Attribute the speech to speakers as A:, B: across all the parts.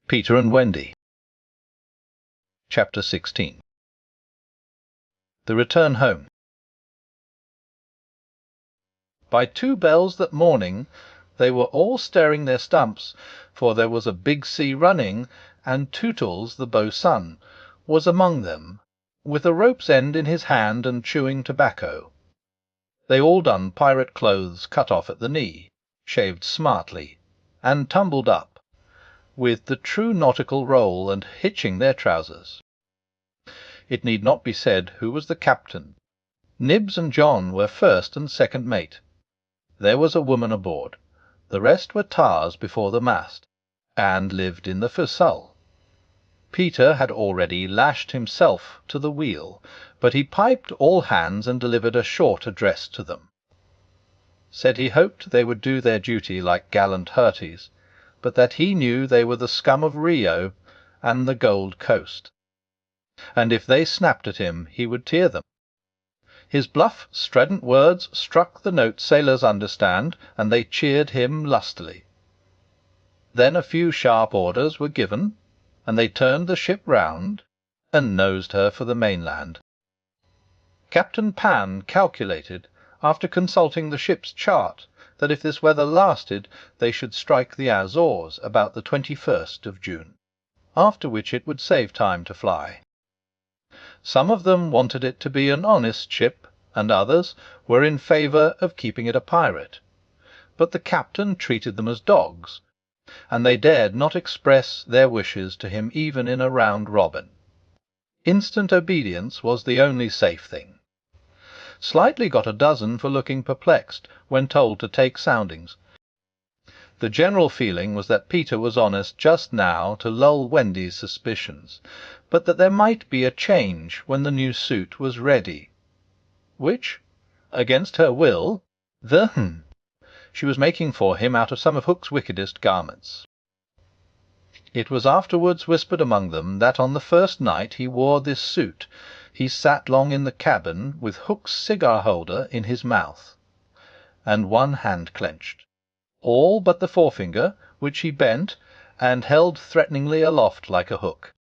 A: Peter and Wendy. Chapter 16. The Return Home. By 2 bells that morning they were all stirring their stumps, for there was a big sea running, and Tootles, the bo'sun, was among them, with a rope's end in his hand and chewing tobacco. They all done pirate clothes cut off at the knee, shaved smartly, and tumbled up, with the true nautical roll, and hitching their trousers. It need not be said who was the captain. Nibs and John were first and second mate. There was a woman aboard. The rest were tars before the mast, and lived in the forecastle. Peter had already lashed himself to the wheel, but he piped all hands and delivered a short address to them. Said he hoped they would do their duty like gallant hearties, but that he knew they were the scum of Rio and the Gold Coast, and if they snapped at him he would tear them. His bluff, strident words struck the note sailors understand, and they cheered him lustily. Then a few sharp orders were given, and they turned the ship round and nosed her for the mainland. Captain Pan calculated, after consulting the ship's chart, that if this weather lasted they should strike the Azores about the 21st of June, after which it would save time to fly. Some of them wanted it to be an honest ship, and others were in favour of keeping it a pirate, but the captain treated them as dogs, and they dared not express their wishes to him even in a round robin. Instant obedience was the only safe thing. Slightly got a dozen for looking perplexed when told to take soundings. The general feeling was that Peter was honest just now to lull Wendy's suspicions, but that there might be a change when the new suit was ready, which, against her will, she was making for him out of some of Hook's wickedest garments. It was afterwards whispered among them that on the first night he wore this suit he sat long in the cabin with Hook's cigar-holder in his mouth, and one hand clenched, all but the forefinger, which he bent and held threateningly aloft like a hook,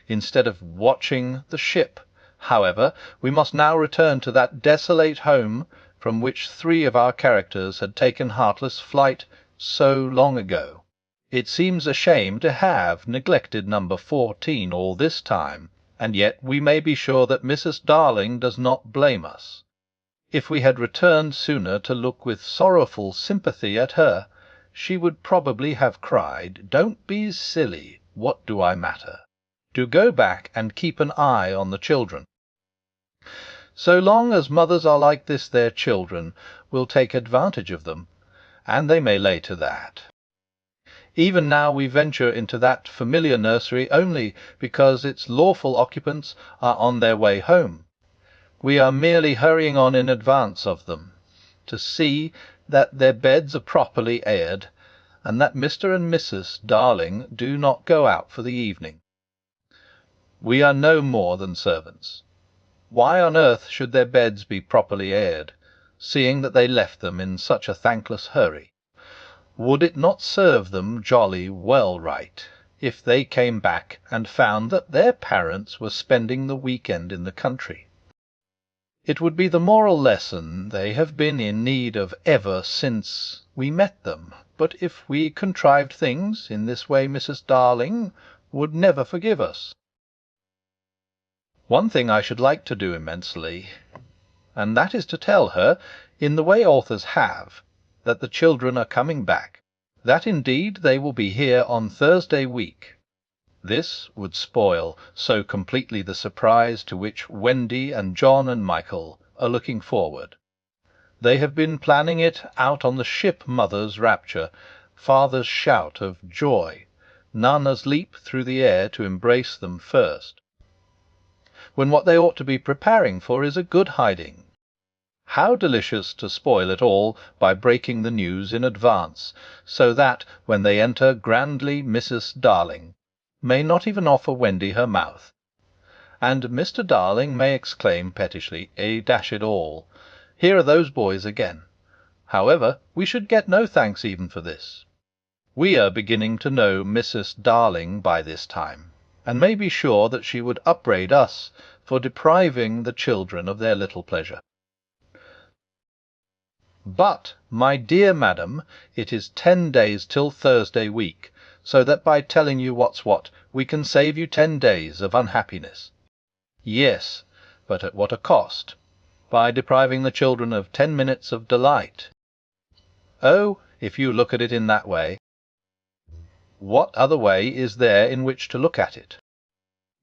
A: instead of watching the ship. However, we must now return to that desolate home from which 3 of our characters had taken heartless flight so long ago. It seems a shame to have neglected number 14 all this time, and yet we may be sure that Mrs. Darling does not blame us. If we had returned sooner to look with sorrowful sympathy at her, she would probably have cried, "Don't be silly, what do I matter? Do go back and keep an eye on the children." So long as mothers are like this, their children will take advantage of them, and they may lay to that. Even now we venture into that familiar nursery only because its lawful occupants are on their way home. We are merely hurrying on in advance of them, to see that their beds are properly aired, and that Mr. and Mrs. Darling do not go out for the evening. We are no more than servants. Why on earth should their beds be properly aired, seeing that they left them in such a thankless hurry? Would it not serve them jolly well right if they came back and found that their parents were spending the week-end in the country? It would be the moral lesson they have been in need of ever since we met them. But if we contrived things in this way, Mrs. Darling would never forgive us. One thing I should like to do immensely, and that is to tell her, in the way authors have, that the children are coming back, that indeed they will be here on Thursday week. This would spoil so completely the surprise to which Wendy and John and Michael are looking forward. They have been planning it out on the ship. Mother's rapture, father's shout of joy, none as leap through the air to embrace them first, when what they ought to be preparing for is a good hiding. How delicious to spoil it all by breaking the news in advance, so that, when they enter grandly, Mrs. Darling may not even offer Wendy her mouth, and Mr. Darling may exclaim pettishly, dash it all, here are those boys again. However, we should get no thanks even for this. We are beginning to know Mrs. Darling by this time, and may be sure that she would upbraid us for depriving the children of their little pleasure. But, my dear madam, it is 10 days till Thursday week, so that by telling you what's what, we can save you 10 days of unhappiness. Yes, but at what a cost? By depriving the children of 10 minutes of delight. Oh, if you look at it in that way. What other way is there in which to look at it?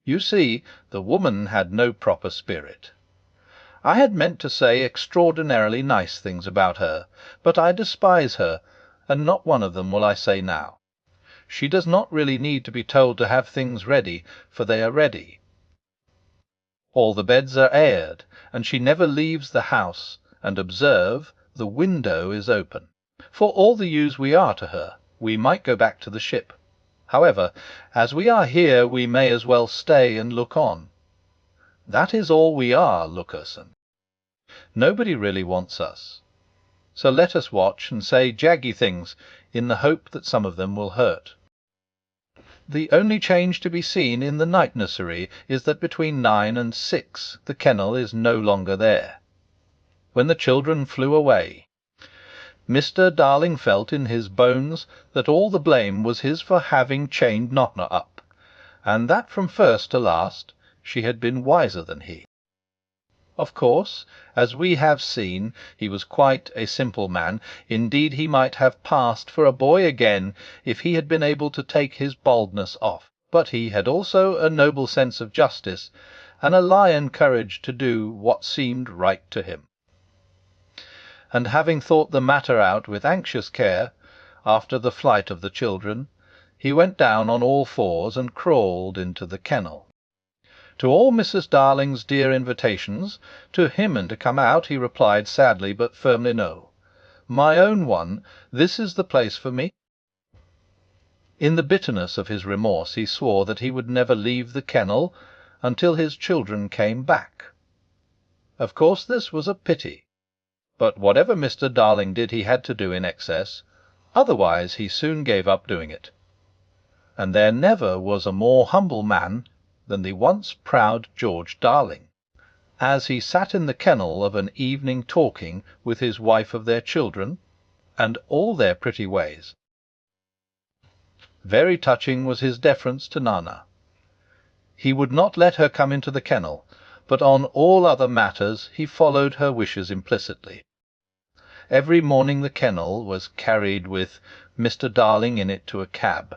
A: You see, the woman had no proper spirit. I had meant to say extraordinarily nice things about her, but I despise her, and not one of them will I say now. She does not really need to be told to have things ready, for they are ready. All the beds are aired, and she never leaves the house, and observe, the window is open. For all the use we are to her, we might go back to the ship. However, as we are here, we may as well stay and look on. That is all we are, lookers. Nobody really wants us. So let us watch and say jaggy things, in the hope that some of them will hurt. The only change to be seen in the night nursery is that between 9 and 6 the kennel is no longer there. When the children flew away, Mr. Darling felt in his bones that all the blame was his for having chained Notna up, and that from first to last she had been wiser than he. Of course, as we have seen, he was quite a simple man. Indeed, he might have passed for a boy again if he had been able to take his baldness off. But he had also a noble sense of justice, and a lion courage to do what seemed right to him. And having thought the matter out with anxious care, after the flight of the children, he went down on all fours and crawled into the kennel. To all Mrs. Darling's dear invitations to him and to come out, he replied sadly but firmly no. My own one, this is the place for me. In the bitterness of his remorse he swore that he would never leave the kennel until his children came back. Of course this was a pity, but whatever Mr. Darling did he had to do in excess, otherwise he soon gave up doing it. And there never was a more humble man than the once proud George Darling, as he sat in the kennel of an evening talking with his wife of their children, and all their pretty ways. Very touching was his deference to Nana. He would not let her come into the kennel, but on all other matters he followed her wishes implicitly. Every morning the kennel was carried with Mr. Darling in it to a cab,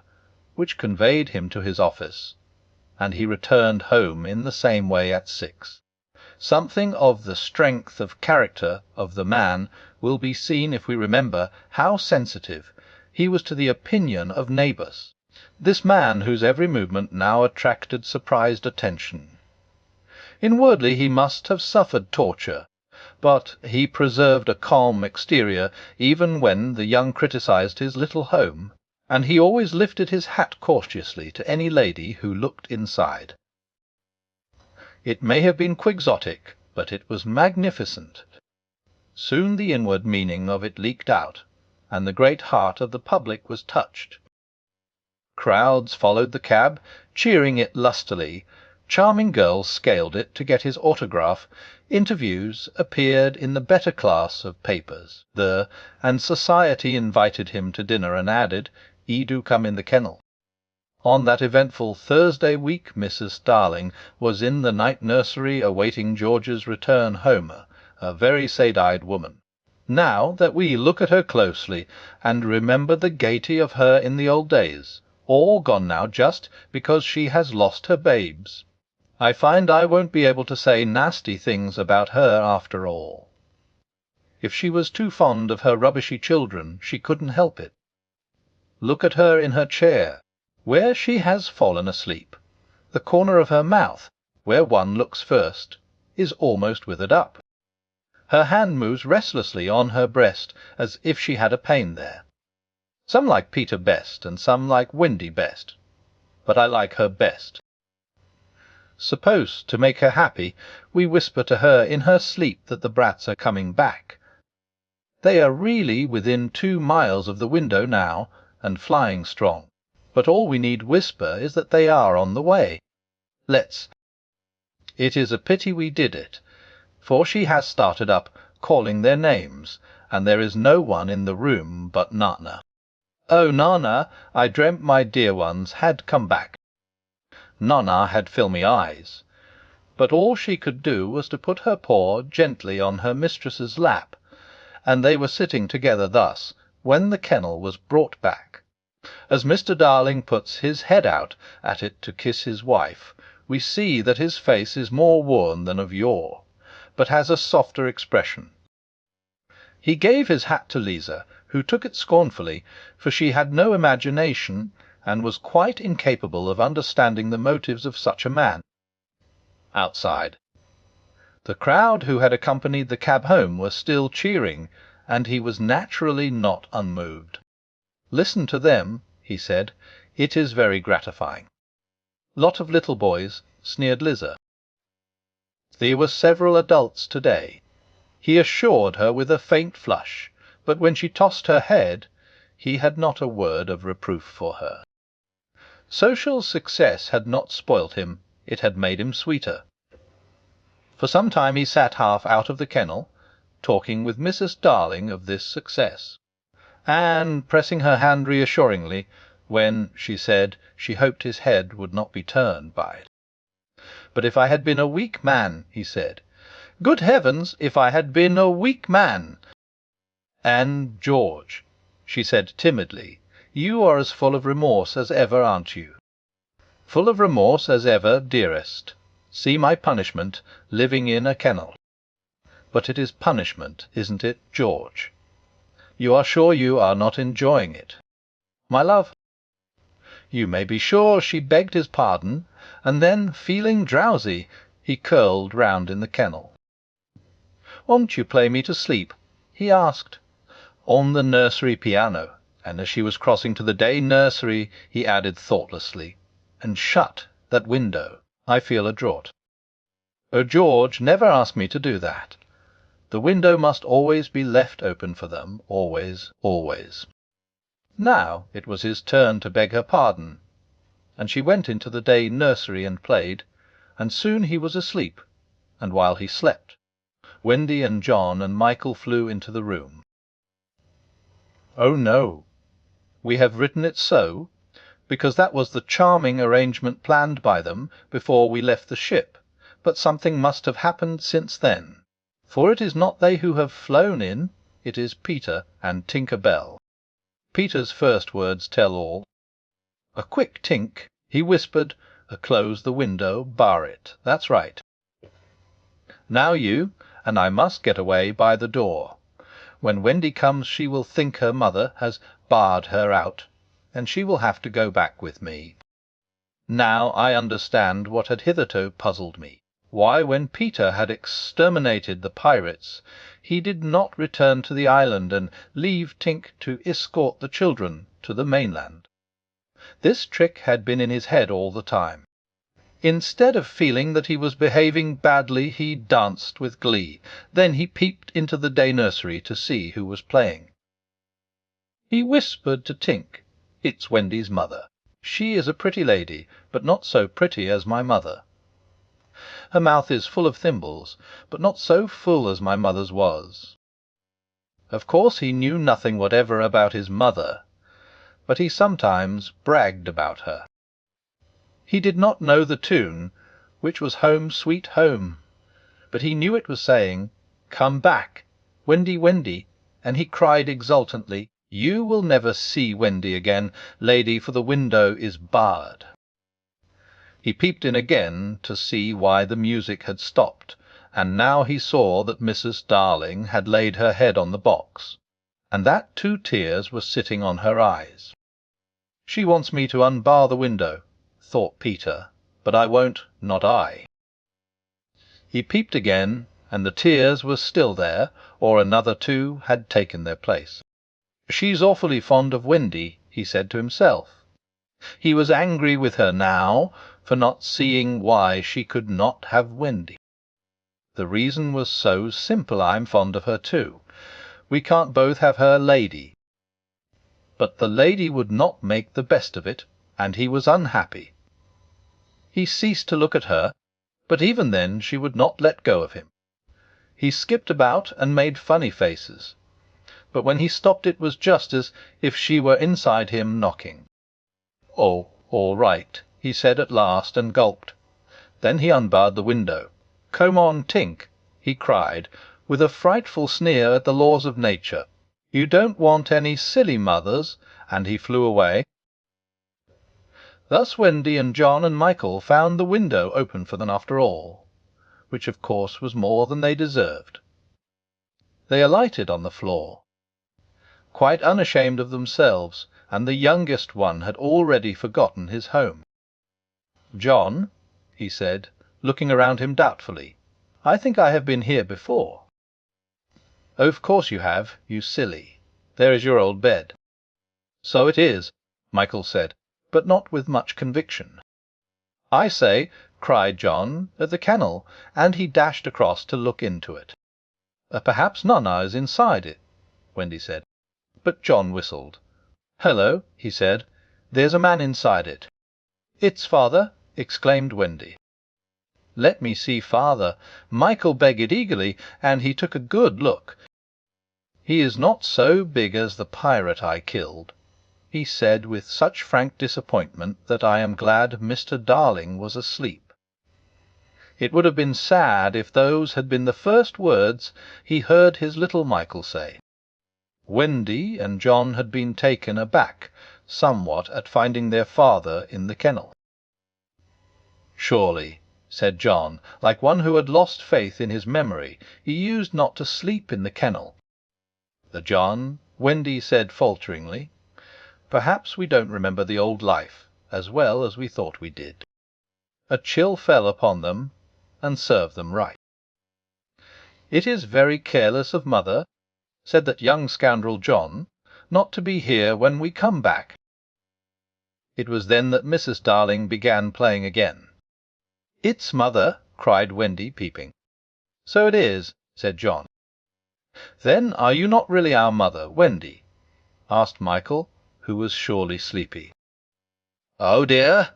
A: which conveyed him to his office, and he returned home in the same way at 6. Something of the strength of character of the man will be seen if we remember how sensitive he was to the opinion of neighbours, this man whose every movement now attracted surprised attention. Inwardly he must have suffered torture, but he preserved a calm exterior even when the young criticised his little home, and he always lifted his hat cautiously to any lady who looked inside. It may have been quixotic, but it was magnificent. Soon the inward meaning of it leaked out, and the great heart of the public was touched. Crowds followed the cab, cheering it lustily. Charming girls scaled it to get his autograph. Interviews appeared in the better class of papers there, and society invited him to dinner and added, "'E do come in the kennel." On that eventful Thursday week Mrs. Darling was in the night nursery awaiting George's return home, a very sad-eyed woman. Now that we look at her closely and remember the gaiety of her in the old days, all gone now just because she has lost her babes, I find I won't be able to say nasty things about her after all. If she was too fond of her rubbishy children, she couldn't help it. Look at her in her chair, where she has fallen asleep. The corner of her mouth, where one looks first, is almost withered up. Her hand moves restlessly on her breast, as if she had a pain there. Some like Peter best, and some like Wendy best, but I like her best. Suppose, to make her happy, we whisper to her in her sleep that the brats are coming back. They are really within 2 miles of the window now, and flying strong, but all we need whisper is that they are on the way. Let's. It is a pity we did it, for she has started up, calling their names, and there is no one in the room but Nana. Oh, Nana, I dreamt my dear ones had come back. Nana had filmy eyes, but all she could do was to put her paw gently on her mistress's lap, and they were sitting together thus, when the kennel was brought back. As Mr. Darling puts his head out at it to kiss his wife, we see that his face is more worn than of yore, but has a softer expression. He gave his hat to Liza, who took it scornfully, for she had no imagination, and was quite incapable of understanding the motives of such a man. Outside, the crowd who had accompanied the cab home were still cheering, and he was naturally not unmoved. "Listen to them," he said. "It is very gratifying." "Lot of little boys," sneered Liza. "There were several adults to-day," he assured her with a faint flush, but when she tossed her head, he had not a word of reproof for her. Social success had not spoilt him, it had made him sweeter. For some time he sat half out of the kennel, talking with Mrs. Darling of this success, and pressing her hand reassuringly when, she said, she hoped his head would not be turned by it. "But if I had been a weak man," he said. "Good heavens, if I had been a weak man!" "And, George," she said timidly, "you are as full of remorse as ever, aren't you?" "Full of remorse as ever, dearest. See my punishment, living in a kennel." "But it is punishment, isn't it, George? You are sure you are not enjoying it?" "My love." You may be sure she begged his pardon, and then, feeling drowsy, he curled round in the kennel. "Won't you play me to sleep?" he asked. "On the nursery piano," and as she was crossing to the day nursery, he added thoughtlessly, "and shut that window. I feel a draught." "Oh, George, never ask me to do that. The window must always be left open for them, always, always." Now it was his turn to beg her pardon, and she went into the day nursery and played, and soon he was asleep, and while he slept, Wendy and John and Michael flew into the room. Oh no, we have written it so, because that was the charming arrangement planned by them before we left the ship, but something must have happened since then, for it is not they who have flown in, it is Peter and Tinker Bell. Peter's first words tell all. A quick tink, he whispered, close the window, bar it, that's right. Now you, and I must get away by the door. When Wendy comes she will think her mother has barred her out, and she will have to go back with me. Now I understand what had hitherto puzzled me. Why, when Peter had exterminated the pirates, he did not return to the island and leave Tink to escort the children to the mainland. This trick had been in his head all the time. Instead of feeling that he was behaving badly, he danced with glee. Then he peeped into the day nursery to see who was playing. He whispered to Tink, "It's Wendy's mother. She is a pretty lady, but not so pretty as my mother. Her mouth is full of thimbles, but not so full as my mother's was." Of course he knew nothing whatever about his mother, but he sometimes bragged about her. He did not know the tune, which was Home, Sweet Home, but he knew it was saying, "Come back, Wendy, Wendy," and he cried exultantly, "You will never see Wendy again, lady, for the window is barred." He peeped in again to see why the music had stopped, and now he saw that Mrs. Darling had laid her head on the box, and that 2 tears were sitting on her eyes. "She wants me to unbar the window," thought Peter, "but I won't, not I." He peeped again, and the tears were still there, or another 2 had taken their place. "She's awfully fond of Wendy," he said to himself. He was angry with her now for not seeing why she could not have Wendy. The reason was so simple. I'm fond of her too. We can't both have her, lady. But the lady would not make the best of it, and he was unhappy. He ceased to look at her, but even then she would not let go of him. He skipped about and made funny faces, but when he stopped it was just as if she were inside him knocking. "Oh, all right," he said at last, and gulped. Then he unbarred the window. "Come on, Tink," he cried, with a frightful sneer at the laws of nature. "You don't want any silly mothers," and he flew away. Thus Wendy and John and Michael found the window open for them after all, which of course was more than they deserved. They alighted on the floor, quite unashamed of themselves, and the youngest one had already forgotten his home. "John," he said, looking around him doubtfully, "I think I have been here before." "Oh, of course you have, you silly. There is your old bed." "So it is," Michael said, but not with much conviction. "I say," cried John, "at the kennel," and he dashed across to look into it. "Perhaps Nana is inside it," Wendy said. But John whistled. "Hello," he said, "there's a man inside it." "It's father," exclaimed Wendy. "Let me see father." Michael begged eagerly, and he took a good look. "He is not so big as the pirate I killed," he said with such frank disappointment that I am glad Mr. Darling was asleep. It would have been sad if those had been the first words he heard his little Michael say. Wendy and John had been taken aback somewhat at finding their father in the kennel. "Surely," said John, like one who had lost faith in his memory, "he used not to sleep in the kennel." "John," Wendy said falteringly, "perhaps we don't remember the old life as well as we thought we did." A chill fell upon them, and served them right. "It is very careless of mother," said that young scoundrel John, "not to be here when we come back." It was then that Mrs. Darling began playing again. "It's mother," cried Wendy, peeping. "So it is," said John. "Then are you not really our mother, Wendy?" asked Michael, who was surely sleepy. "Oh dear!"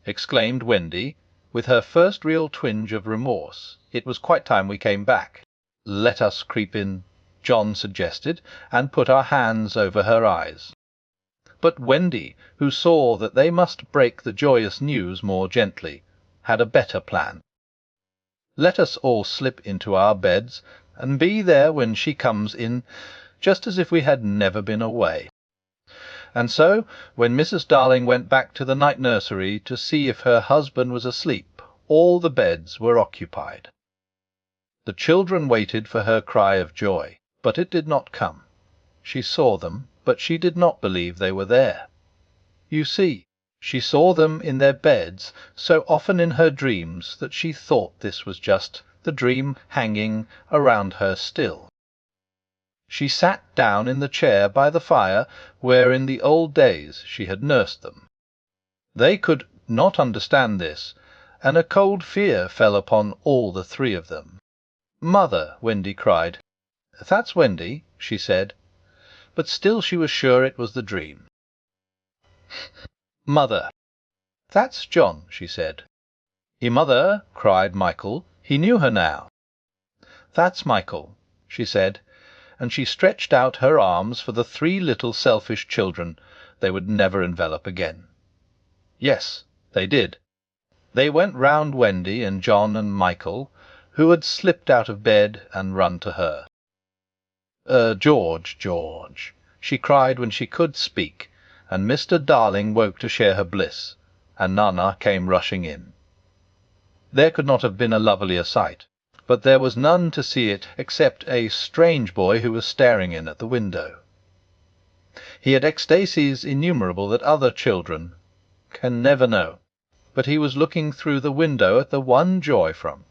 A: exclaimed Wendy, with her first real twinge of remorse. "It was quite time we came back." "Let us creep in," John suggested, and put our hands over her eyes. But Wendy, who saw that they must break the joyous news more gently, had a better plan. "Let us all slip into our beds, and be there when she comes in, just as if we had never been away." And so, when Mrs. Darling went back to the night nursery to see if her husband was asleep, all the beds were occupied. The children waited for her cry of joy, but it did not come. She saw them, but she did not believe they were there. You see, she saw them in their beds so often in her dreams that she thought this was just the dream hanging around her still. She sat down in the chair by the fire where in the old days she had nursed them. They could not understand this, and a cold fear fell upon all the three of them. "Mother!" Wendy cried. "That's Wendy," she said, but still she was sure it was the dream. "Mother!" "That's John," she said. "Mother!" cried Michael. He knew her now. "That's Michael," she said, and she stretched out her arms for the three little selfish children they would never envelop again. Yes, they did. They went round Wendy and John and Michael, who had slipped out of bed and run to her. George, George," she cried when she could speak, and Mr. Darling woke to share her bliss, and Nana came rushing in. There could not have been a lovelier sight, but there was none to see it except a strange boy who was staring in at the window. He had ecstasies innumerable that other children can never know, but he was looking through the window at the one joy from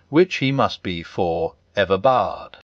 A: which he must be for ever barred.